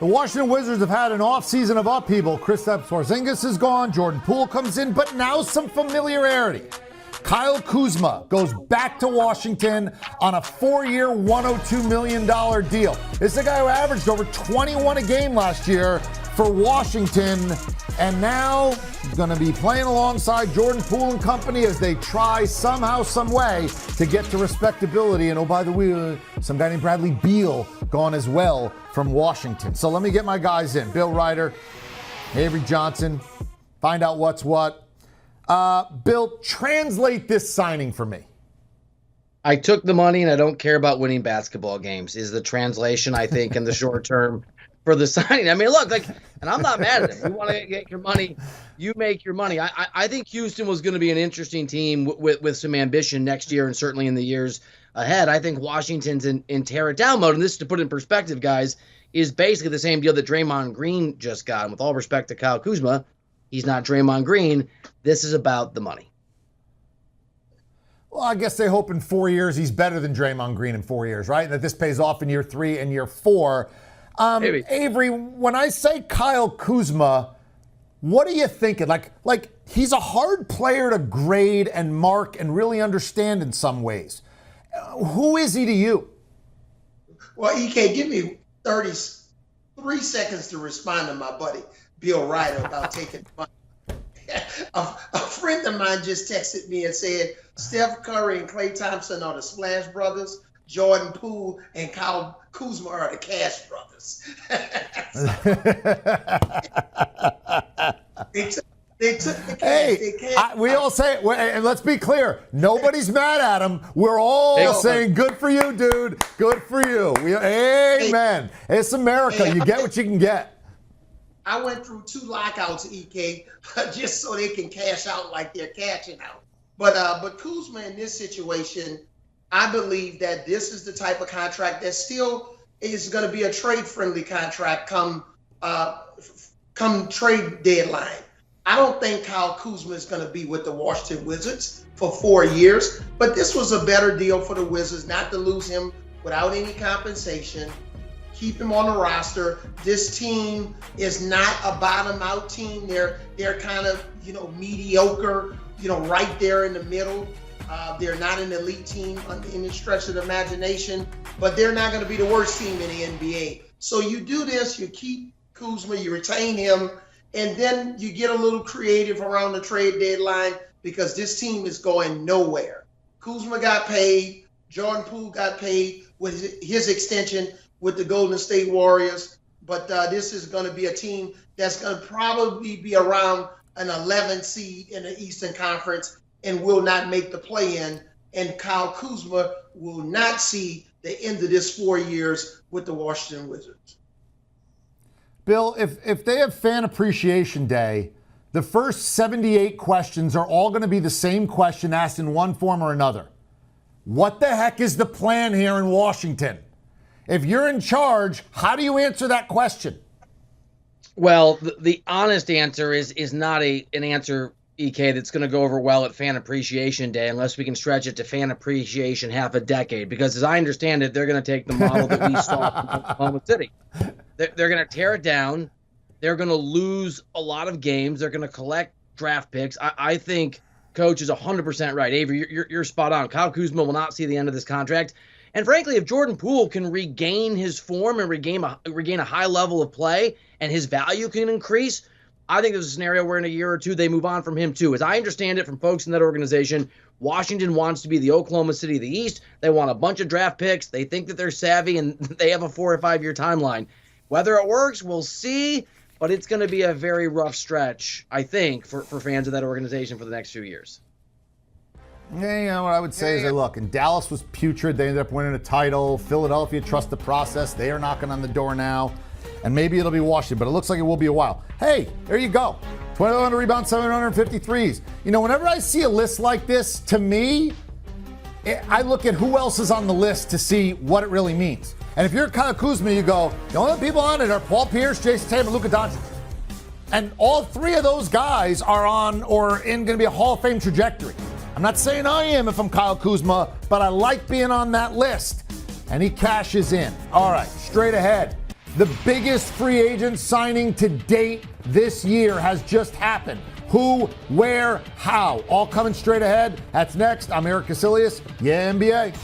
The Washington Wizards have had an offseason of upheaval. Kristaps Porzingis is gone. Jordan Poole comes in, but now some familiarity. Kyle Kuzma goes back to Washington on a 4-year, $102 million deal. This is a guy who averaged over 21 a game last year for Washington, and now he's going to be playing alongside Jordan Poole and company as they try somehow, some way to get to respectability. And oh, by the way, some guy named Bradley Beal gone as well from Washington. So let me get my guys in. Bill Reiter, Avery Johnson, find out what's what. Bill, translate this signing for me. I took the money and I don't care about winning basketball games is the translation, I think, in the short term for the signing. I mean, look, and I'm not mad at him. You want to get your money, you make your money. I think Houston was going to be an interesting team with some ambition next year and certainly in the years ahead. I think Washington's in tear it down mode. And this, to put it in perspective, guys, is basically the same deal that Draymond Green just got. And with all respect to Kyle Kuzma, he's not Draymond Green. This is about the money. Well, I guess they hope in 4 years he's better than Draymond Green in 4 years, right? That this pays off in year 3 and year 4. Avery, when I say Kyle Kuzma, what are you thinking? Like he's a hard player to grade and mark and really understand in some ways. Who is he to you? Well, EK, give me 33 seconds to respond to my buddy Bill Reiter about taking money. A friend of mine just texted me and said Steph Curry and Klay Thompson are the Splash Brothers. Jordan Poole and Kyle Kuzma are the Cash Brothers. They took the cash. We all say it, and let's be clear, nobody's mad at him. We're all saying, good for you, dude. Good for you. Amen. It's America. You get what you can get. I went through 2 lockouts, EK, just so they can cash out like they're cashing out. But Kuzma in this situation, I believe that this is the type of contract that still is going to be a trade-friendly contract come trade deadline. I don't think Kyle Kuzma is going to be with the Washington Wizards for 4 years, but this was a better deal for the Wizards not to lose him without any compensation. Keep him on the roster. This team is not a bottom-out team. They're kind of, mediocre, right there in the middle. They're not an elite team in the stretch of the imagination, but they're not going to be the worst team in the NBA. So you do this, you keep Kuzma, you retain him, and then you get a little creative around the trade deadline because this team is going nowhere. Kuzma got paid. Jordan Poole got paid with his extension with the Golden State Warriors, but this is going to be a team that's going to probably be around an 11th seed in the Eastern Conference and will not make the play-in, and Kyle Kuzma will not see the end of this 4 years with the Washington Wizards. Bill, if they have Fan Appreciation Day, the first 78 questions are all going to be the same question asked in one form or another. What the heck is the plan here in Washington? If you're in charge, how do you answer that question? Well, the honest answer is not an answer, EK, that's going to go over well at Fan Appreciation Day unless we can stretch it to Fan Appreciation half a decade. Because as I understand it, they're going to take the model that we saw in Oklahoma City. They're going to tear it down. They're going to lose a lot of games. They're going to collect draft picks. I think Coach is 100% right. Avery, you're spot on. Kyle Kuzma will not see the end of this contract. And frankly, if Jordan Poole can regain his form and regain a high level of play and his value can increase, I think there's a scenario where in a year or two they move on from him too. As I understand it from folks in that organization, Washington wants to be the Oklahoma City of the East. They want a bunch of draft picks. They think that they're savvy and they have a 4 or 5 year timeline. Whether it works, we'll see, but it's going to be a very rough stretch, I think, for fans of that organization for the next few years. Yeah, what I would say is, look, and Dallas was putrid. They ended up winning a title. Philadelphia trusts the process. They are knocking on the door now. And maybe it'll be Washington, but it looks like it will be a while. Hey, there you go. 1,200 rebounds, 753s. Whenever I see a list like this, to me, I look at who else is on the list to see what it really means. And if you're Kyle Kuzma, you go, the only people on it are Paul Pierce, Jason Tatum, and Luka Doncic. And all 3 of those guys are on or in going to be a Hall of Fame trajectory. I'm not saying I am if I'm Kyle Kuzma, but I like being on that list. And he cashes in. All right, straight ahead. The biggest free agent signing to date this year has just happened. Who, where, how? All coming straight ahead. That's next. I'm Eric Casillas. Yeah, NBA.